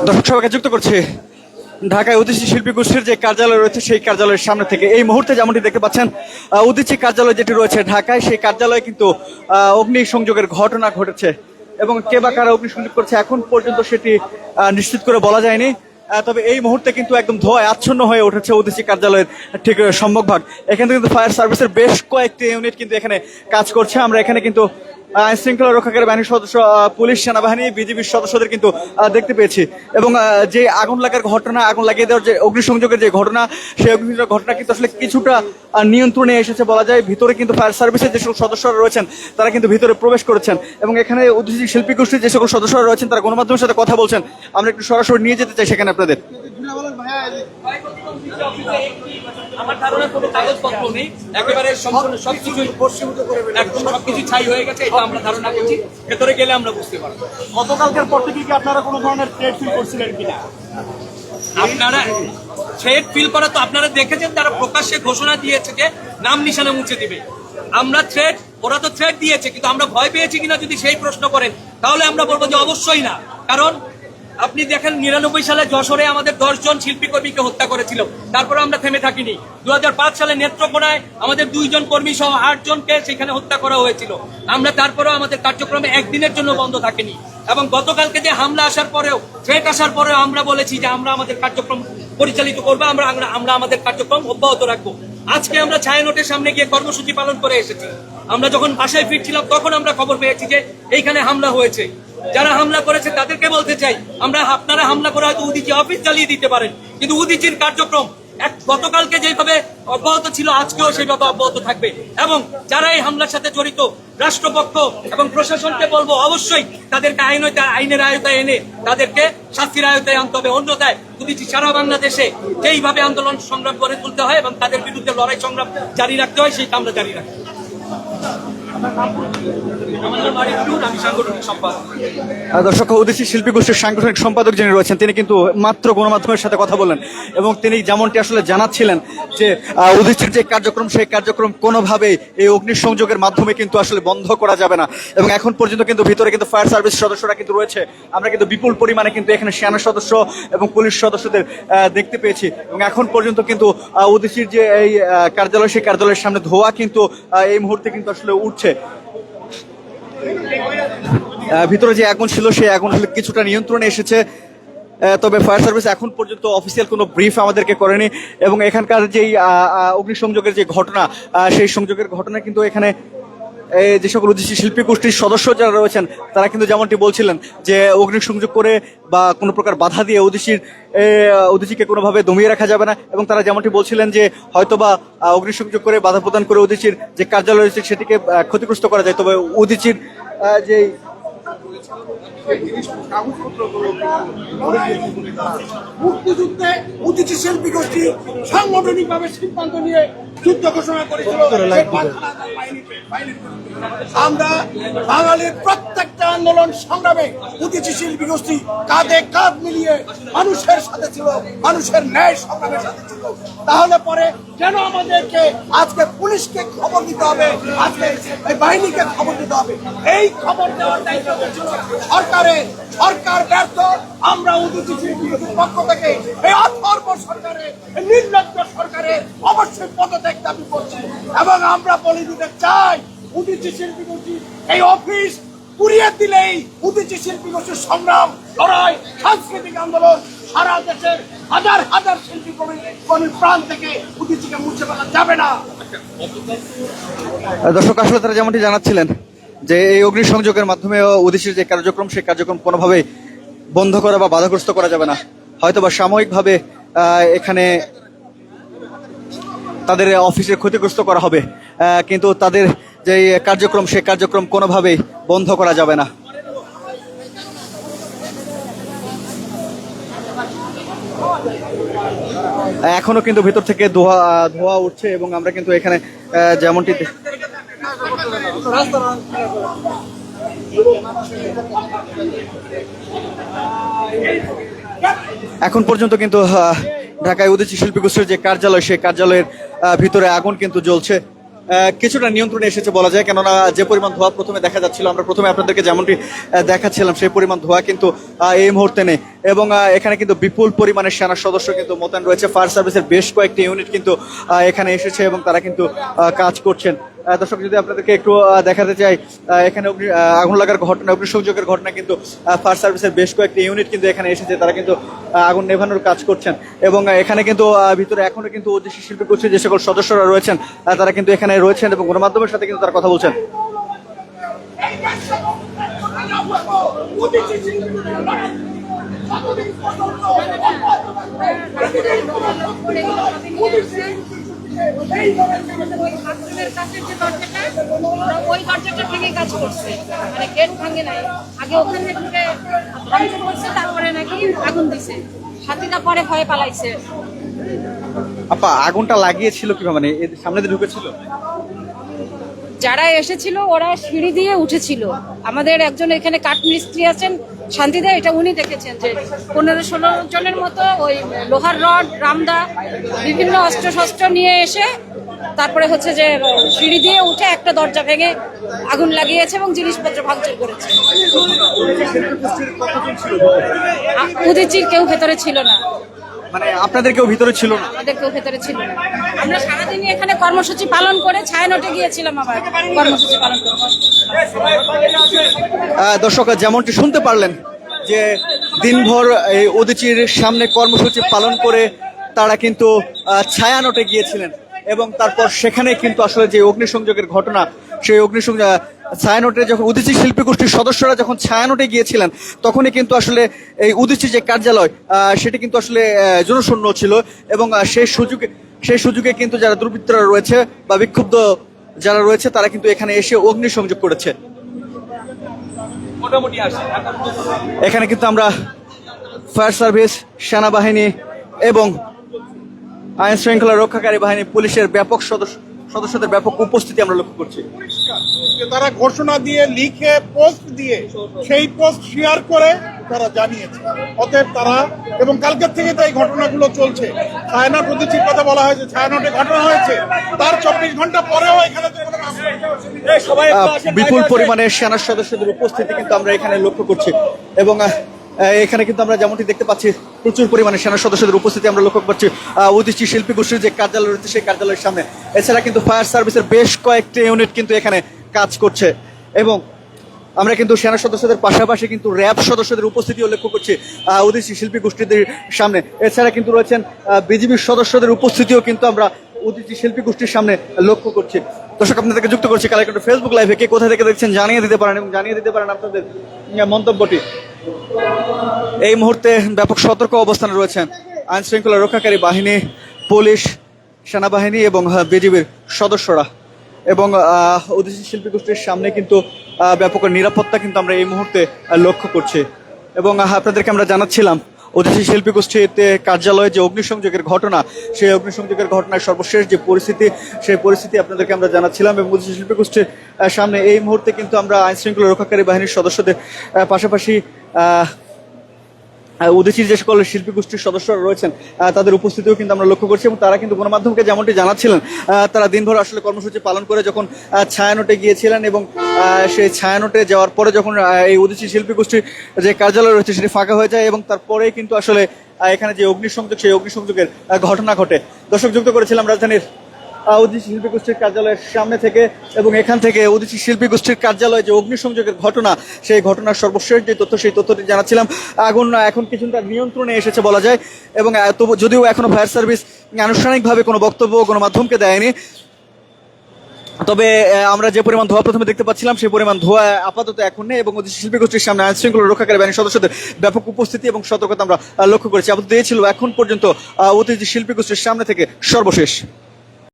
দর্শক সবাইকে যুক্ত করছে ঢাকায় উদীচী শিল্পী গোষ্ঠীর যে কার্যালয় রয়েছে সেই কার্যালয়ের সামনে থেকে। এই মুহূর্তে যেমনটি দেখতে পাচ্ছেন, উদীচী কার্যালয় যেটি রয়েছে ঢাকায়, সেই কার্যালয়ে কিন্তু অগ্নিসংযোগের ঘটনা ঘটেছে এবং কে বা কারা অগ্নিসংযোগ করছে এখন পর্যন্ত সেটি নিশ্চিত করে বলা যায়নি। তবে এই মুহূর্তে কিন্তু একদম ধোঁয়ায় আচ্ছন্ন হয়ে উঠেছে উদীচী কার্যালয়ের ঠিক সম্মুখভাগ। এখানে কিন্তু ফায়ার সার্ভিসের বেশ কয়েকটি ইউনিট কিন্তু এখানে কাজ করছে। আমরা এখানে কিন্তু আইন শৃঙ্খলা রক্ষাকারী বাহিনীর সদস্য, পুলিশ, সেনাবাহিনী, বিজিবির সদস্যদের কিন্তু দেখতে পেয়েছি। এবং যে আগুন লাগার ঘটনা, আগুন লাগিয়ে দেওয়ার যে অগ্নিসংযোগের যে ঘটনা, সেই অগ্নিসংযোগের ঘটনা কিন্তু আসলে কিছুটা নিয়ন্ত্রণে এসেছে বলা যায়। ভিতরে কিন্তু ফায়ার সার্ভিসের যে সকল সদস্যরা রয়েছেন তারা কিন্তু ভিতরে প্রবেশ করেছেন এবং এখানে উদীচী শিল্পী গোষ্ঠীর যে সকল সদস্যরা রয়েছেন তারা গণমাধ্যমের সাথে কথা বলছেন। আমরা একটু সরাসরি নিয়ে যেতে চাই সেখানে আপনাদের। আমার ধারণা কোনো কাগজপত্র নেই, একেবারে সবকিছু ছাই হয়ে গেছে, এটা আমরা ধারণা করছি। ভেতরে গেলে আমরা বুঝতে পারবো। গতকালকের পর থেকে কি আপনারা কোনো ধরনের থ্রেট ফিল করছিলেন কিনা? আপনারা থ্রেট ফিল করা তো আপনারা দেখেছেন, তারা প্রকাশ্যে ঘোষণা দিয়েছে যে নাম নিশানা মুছে দিবে। আমরা থ্রেট, ওরা তো থ্রেট দিয়েছে, কিন্তু আমরা ভয় পেয়েছি কিনা যদি সেই প্রশ্ন করেন তাহলে আমরা বলবো যে অবশ্যই না। কারণ আপনি দেখেন 99 সালে যশোরে আমাদের 10 জন শিল্পী কর্মীকে হত্যা করেছিল, তারপরে আমরা থেমে থাকিনি। 2005 সালে নেত্রকোনায় আমাদের 2 জন কর্মী সহ 8 জনকে সেখানে হত্যা করা হয়েছিল। আমরা তারপরেও আমাদের কার্যক্রমে একদিনের জন্য বন্ধ থাকেনি। এবং গতকালকে যে হামলা আসার পরেও, থ্রেট আসার পরেও আমরা বলেছি যে আমরা আমাদের কার্যক্রম পরিচালিত করবো, আমরা আমাদের কার্যক্রম অব্যাহত রাখবো। আজকে আমরা ছায়ানটের সামনে গিয়ে কর্মসূচি পালন করে এসেছি। আমরা যখন বাসায় ফিরছিলাম তখন আমরা খবর পেয়েছি যে এইখানে হামলা হয়েছে। যারা হামলা করেছে তাদেরকে বলতে চাই, আপনারা হামলা করে হয়তো উদীচী অফিস জ্বালিয়ে দিতে পারেন, কিন্তু উদীচীর কার্যক্রম গতকালকে যেভাবে অব্যাহত ছিল আজকেও সেইভাবে অব্যাহত থাকবে। এবং যারা এই হামলার সাথে জড়িত, রাষ্ট্রপক্ষ এবং প্রশাসনকে বলবো অবশ্যই তাদেরকে আইনের আয়তায় এনে তাদেরকে শাস্তির আয়তায় আনতে হবে। অন্যথায় উদীচী সারা বাংলাদেশে যেইভাবে আন্দোলন সংগ্রাম করে তুলতে হয় এবং তাদের বিরুদ্ধে লড়াই সংগ্রাম জারি রাখতে হয়, সেইটা আমরা জারি রাখবো। দর্শক, উদীচী শিল্পী গোষ্ঠীর সাংগঠনিক সম্পাদক যিনি রয়েছেন তিনি কিন্তু মাত্র গণমাধ্যমের সাথে কথা বলেন এবং তিনি যেমনটি আসলে জানাচ্ছিলেন যে উদীচীর যে কার্যক্রম, সেই কার্যক্রম কোনোভাবেই এই অগ্নিসংযোগের মাধ্যমে কিন্তু আসলে বন্ধ করা যাবে না। এবং এখন পর্যন্ত কিন্তু ভিতরে কিন্তু ফায়ার সার্ভিস সদস্যরা কিন্তু রয়েছে। আমরা কিন্তু বিপুল পরিমাণে কিন্তু এখানে সেনা সদস্য এবং পুলিশ সদস্যদের দেখতে পেয়েছি। এবং এখন পর্যন্ত কিন্তু উদীচীর যে এই কার্যালয়, সেই কার্যালয়ের সামনে ধোঁয়া কিন্তু এই মুহূর্তে কিন্তু আসলে উঠছে। ভিতরে যে আগুন ছিল সেই আগুন কিছুটা নিয়ন্ত্রণে এসেছে। তবে ফায়ার সার্ভিস এখন পর্যন্ত অফিসিয়াল কোনো ব্রিফ আমাদেরকে করেনি এবং এখানকার যেই অগ্নিসংযোগের যে ঘটনা, সেই সংযোগের ঘটনা কিন্তু এখানে যে সকল উদীচী শিল্পী গোষ্ঠীর সদস্য যারা রয়েছেন তারা কিন্তু যেমনটি বলছিলেন যে অগ্নিসংযোগ করে বা কোনো প্রকার বাধা দিয়ে উদীচীকে কোনোভাবে দমিয়ে রাখা যাবে না। এবং তারা যেমনটি বলছিলেন যে হয়তোবা অগ্নিসংযোগ করে বাধা প্রদান করে উদীচীর যে কার্যালয় রয়েছে সেটিকে ক্ষতিগ্রস্ত করা যায়। তবে উদীচীর যে মুক্তিযুদ্ধে উদীচী শিল্পী গোষ্ঠী সাংগঠনিকভাবে সিদ্ধান্ত নিয়ে যুদ্ধ ঘোষণা করেছিল। আমরা বাঙালির প্রত্যেকটা আন্দোলন সংগ্রামে উদীচী শিল্পী গোষ্ঠী কাঁধে কাঁধ মিলিয়ে মানুষের সাথে ছিল, মানুষের ন্যায় সংগ্রামের সাথে ছিল। তাহলে পরে কেন আমাদেরকে আজকে পুলিশকে খবর দিতে হবে, আজকে বাহিনীকে খবর দিতে হবে? এই খবর দেওয়ার দায়িত্ব ছিল সরকারের। সরকার ব্যর্থ। আমরা উদীচী শিল্পী গোষ্ঠীর পক্ষ থেকে এই অথর্ব সরকারের, নির্লজ্জ সরকারের অবশ্যই পদত্যাগ দাবি করছি। এবং আমরা বলে দিতে চাই, উদীচী শিল্পী গোষ্ঠী এই অফিস পুড়িয়ে দিলেই উদীচী শিল্পী গোষ্ঠীর সংগ্রাম, লড়াই, সাংস্কৃতিক আন্দোলন সারা দেশের হাজার হাজার শিল্পী কর্মীর প্রাণ থেকে উদীচীকে মুছে ফেলা যাবে না। দর্শক, আসলে তারা যেমনটি জানাচ্ছিলেন যে এই অগ্নিসংযোগের মাধ্যমে উদীচীর যে কার্যক্রম, সেই কার্যক্রম কোনোভাবেই বন্ধ করা বা বাধাগ্রস্ত করা যাবে না। হয়তোবা সাময়িকভাবে এখানে তাদের অফিসে ক্ষতিগ্রস্ত করা হবে, কিন্তু তাদের যে কার্যক্রম, সেই কার্যক্রম কোনোভাবেই বন্ধ করা যাবে না। এখনো কিন্তু ভিতর থেকে ধোঁয়া উঠছে এবং আমরা কিন্তু এখানে যেমনটি এখন পর্যন্ত কিন্তু ঢাকায় উদীচী শিল্পী গোষ্ঠীর যে কার্যালয়, সেই কার্যালয়ের ভিতরে আগুন কিন্তু জ্বলছে কিছুটা নিয়ন্ত্রণে এসেছে বলা যায়, কেননা যে পরিমাণ ধোঁয়া প্রথমে দেখা যাচ্ছিল, আমরা প্রথমে আপনাদেরকে যেমনটি দেখাচ্ছিলাম সেই পরিমাণ ধোঁয়া কিন্তু এই মুহূর্তে নেই। এবং এখানে কিন্তু বিপুল পরিমাণে সেনা সদস্য কিন্তু মোতায়েন রয়েছে। ফায়ার সার্ভিসের বেশ কয়েকটি ইউনিট কিন্তু এখানে এসেছে এবং তারা কিন্তু কাজ করছেন। দর্শক, যদি আপনাদেরকে একটু দেখাতে চাই, এখানে আগুন লাগার ঘটনা, অগ্নিসংযোগের ঘটনা কিন্তু ফায়ার সার্ভিসের বেশ কয়েকটি ইউনিট কিন্তু এখানে এসেছে, তারা কিন্তু আগুন নেভানোর কাজ করছেন। এবং এখানে কিন্তু ভিতরে এখনো কিন্তু ওদেশি শিল্পী গোষ্ঠীর যে সকল সদস্যরা রয়েছেন তারা কিন্তু এখানে রয়েছেন এবং গণমাধ্যমের সাথে কিন্তু তারা কথা বলছেন। ওই দরজাটা ভেঙে কাজ করছে, মানে গেট ভাঙে নাই, আগে ওখানে ঢুকে ভাঙচুর করছে, তারপরে নাকি আগুন দিছে, হাতিটা পরে ভয়ে পালাইছে। আপা, আগুনটা লাগিয়েছিল কিভাবে, মানে এর সামনে দিয়ে ঢুকেছিল? যারা এসেছিল ওরা সিঁড়ি দিয়ে উঠেছিল। আমাদের একজন এখানে কাঠমিস্ত্রি আছেন শান্তিদা, এটা উনি দেখেছেন যে 15-16 জনের মতো ওই লোহার রড, রামদা, বিভিন্ন অস্ত্র শস্ত্র নিয়ে এসে তারপরে হচ্ছে যে সিঁড়ি দিয়ে উঠে একটা দরজা ভেঙে আগুন লাগিয়েছে এবং জিনিসপত্র ভাঙচুর করেছে। উদীচীর কেউ ভেতরে ছিল না, মানে আপনাদের কেউ ভিতরে ছিল না? আমাদের কেউ ভেতরে ছিল না। আমরা সারাদিনই এখানে কর্মসূচি পালন করে ছায়ানটে গিয়েছিলাম, আবার কর্মসূচি পালন করে। দর্শক, যেমনটি শুনতে পারলেন যে দিনভর এই উদীচীর সামনে কর্মসূচি পালন করে তারা কিন্তু ছায়ানটে গিয়েছিলেন এবং তারপর সেখানে কিন্তু আসলে যে অগ্নিসংযোগের ঘটনা, সেই অগ্নিসংযোগ ছায়ানটে যখন উদীচী শিল্পী গোষ্ঠীর সদস্যরা যখন ছায়ানটে গিয়েছিলেন তখনই কিন্তু আসলে এই উদীচী যে কার্যালয় সেটি কিন্তু আসলে জনশূন্য ছিল এবং সেই সুযোগে কিন্তু যারা দুর্বৃত্তরা রয়েছে বা বিক্ষুব্ধ যারা রয়েছে তারা কিন্তু এখানে এসে অগ্নিসংযোগ করেছে। মোটামুটি আসে। এখানে কিন্তু আমরা ফায়ার সার্ভিস, সেনাবাহিনী এবং আইন শৃঙ্খলা রক্ষাকারী বাহিনী, পুলিশের ব্যাপক সদস্যদের ব্যাপক উপস্থিতি আমরা লক্ষ্য করছি। যে তারা ঘোষণা দিয়ে, লিখে, পোস্ট দিয়ে, সেই পোস্ট শেয়ার করে তারা জানিয়েছে। অতএব তারা, এবং কালকের থেকে তো এই ঘটনাগুলো চলছে। ছায়ানট উদীচীর কথা বলা হয়েছে, ছায়ানটে ঘটনা হয়েছে, তার 24 ঘন্টা পরেও এখানে তো কোনো বিপুল পরিমাণে সেনা সদস্যদের উপস্থিতি কিন্তু আমরা এখানে লক্ষ্য করছি এবং এখানে কিন্তু আমরা যেমনটি দেখতে পাচ্ছি প্রচুর পরিমাণে সেনা সদস্যদের উপস্থিতি আমরা লক্ষ্য করছি উদীচী শিল্পী গোষ্ঠীর যে কার্যালয় রয়েছে সেই কার্যালয়ের সামনে। এছাড়া কিন্তু ফায়ার সার্ভিসের বেশ কয়েকটি ইউনিট কিন্তু এখানে কাজ করছে এবং আমরা কিন্তু সেনা সদস্যদের পাশাপাশি কিন্তু র্যাব সদস্যদের উপস্থিতিও লক্ষ্য করছি উদীচী শিল্পী গোষ্ঠীদের সামনে। এছাড়া কিন্তু রয়েছেন বিজিবির সদস্যদের উপস্থিতিও কিন্তু আমরা উদীচী শিল্পী গোষ্ঠীর সামনে লক্ষ্য করছি। দর্শক, আপনাদেরকে যুক্ত করছি কালেক্টর ফেসবুক লাইভে। কে কোথা থেকে দেখছেন জানিয়ে দিতে পারেন এবং জানিয়ে দিতে পারেন আপনাদের মন্তব্যটি। এই মুহূর্তে ব্যাপক সতর্ক অবস্থানে রয়েছেন আইন শৃঙ্খলা রক্ষাকারী বাহিনী, পুলিশ, সেনাবাহিনী এবং বিজিবির সদস্যরা এবং উদীচী শিল্পী গোষ্ঠীর সামনে কিন্তু ব্যাপক নিরাপত্তা কিন্তু আমরা এই মুহূর্তে লক্ষ্য করছি এবং আপনাদেরকে আমরা জানাচ্ছিলাম উদীচী শিল্পী গোষ্ঠীতে কার্যালয়ে যে অগ্নিসংযোগের ঘটনা, সেই অগ্নিসংযোগের ঘটনার সর্বশেষ যে পরিস্থিতি, সেই পরিস্থিতি আপনাদেরকে আমরা জানাচ্ছিলাম এবং উদীচী শিল্পী গোষ্ঠীর সামনে এই মুহূর্তে কিন্তু আমরা আইন শৃঙ্খলা রক্ষাকারী বাহিনীর সদস্যদের পাশাপাশি উদীচীর যে সকল শিল্পী গোষ্ঠীর সদস্যরা রয়েছেন তাদের উপস্থিতিও কিন্তু আমরা লক্ষ্য করছি এবং তারা কিন্তু গণমাধ্যমকে যেমনটি জানাচ্ছিলেন তারা দিনভর আসলে কর্মসূচি পালন করে যখন ছায়ানটে গিয়েছিলেন এবং সেই ছায়ানটে যাওয়ার পরে যখন এই উদীচী শিল্পী গোষ্ঠীর যে কার্যালয় রয়েছে সেটি ফাঁকা হয়ে যায় এবং তারপরেই কিন্তু আসলে এখানে যে অগ্নিসংযোগ, সেই অগ্নিসংযোগের ঘটনা ঘটে। দর্শক, যুক্ত করেছিলাম রাজধানীর উদীচী শিল্পী গোষ্ঠীর কার্যালয়ের সামনে থেকে এবং এখান থেকে উদীচী শিল্পী গোষ্ঠীর কার্যালয়ে যে অগ্নিসংযোগের ঘটনা, সেই ঘটনার সর্বশেষ যে তথ্য, সেই তথ্যটি জানাচ্ছিলাম। আগুন এখন কিছুটা নিয়ন্ত্রণে এসেছে বলা যায় এবং যদিও এখনো ফায়ার সার্ভিস আনুষ্ঠানিকভাবে কোনো বক্তব্য গণমাধ্যমকে দেয়নি, তবে আমরা যে পরিমাণ ধোঁয়া প্রথমে দেখতে পাচ্ছিলাম সেই পরিমাণ ধোঁয়া আপাতত এখন নেই এবং উদীচী শিল্পী গোষ্ঠীর সামনে আইন শৃঙ্খলা রক্ষাকারী বাহিনীর সদস্যদের ব্যাপক উপস্থিতি এবং সতর্কতা আমরা লক্ষ্য করেছি। আপাতত এই ছিল এখন পর্যন্ত উদীচী শিল্পী গোষ্ঠীর সামনে থেকে সর্বশেষ।